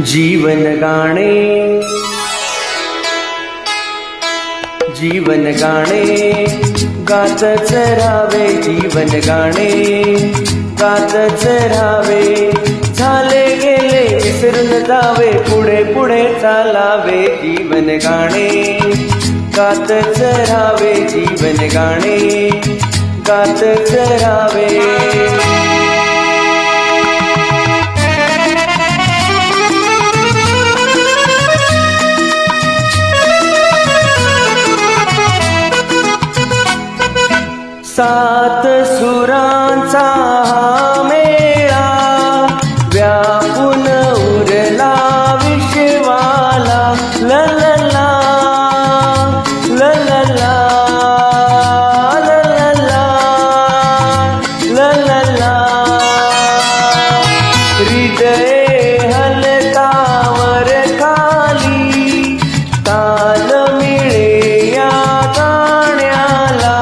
जीवन गाणे, जीवन गाणे गातच राहावे, जीवन गाणे गातच राहावे. झाले गेले विसरून जावे, पुढे पुढे चालावे. जीवन गाणे गातच राहावे, जीवन गाणे गातच राहावे. सात सुरांचा मेळा व्यापून उरला विश्वाला. ललला ललला ललला ललला. हृदय हलकावर खाली ताल मिळे या गाण्याला.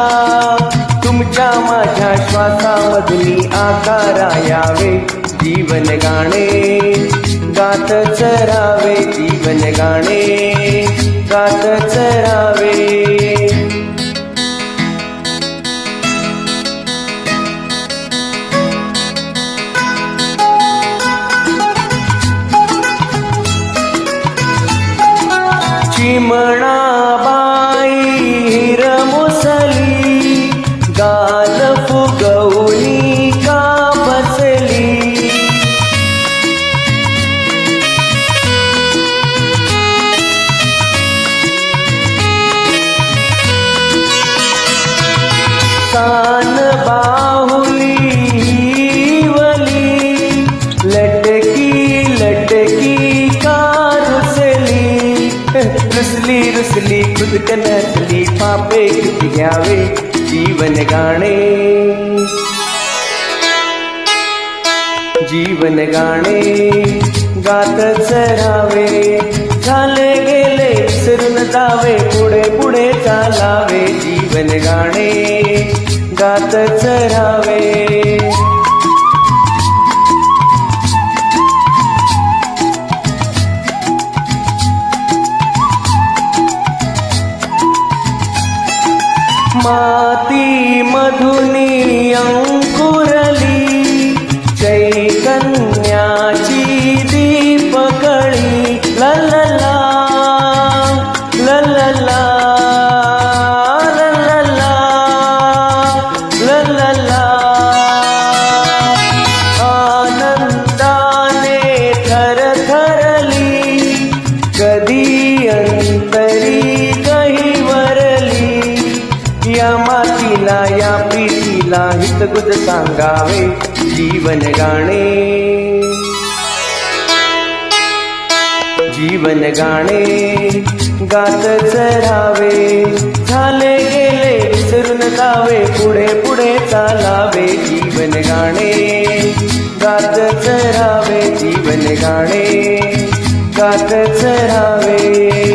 तुमच्या माझ्या श्वासामधली आकारा यावे. जीवन गाणे गातच राहावे, जीवन गाणे गातच राहावे. चिमणाबाई हिरमुसली गाल फुगवली का बसली. सान बाहुली वली लटकी लटकी का रुसली. रुसली रुसली खुद कनसली पापे किती घ्यावे. जीवन गाणे, जीवन गाणे गातच राहावे. झाले गेले विसरून जावे, पुढे पुढे चालावे. जीवन गाणे गातच राहावे. माती मधुनी अंकुरली चैतन्याची दीपकळी. ललला ललला ललला ललला. आनंदाने थरथरली कधी अंतरी गहिवरली. या मातीला या प्रीतीला हितगुज सांगावे. जीवन गाणे, जीवन गाणे गातच राहावे. झाले गेले विसरून जावे, पुढे पुढे चालावे. जीवन गाणे गातच राहावे, जीवन गाणे गातच राहावे.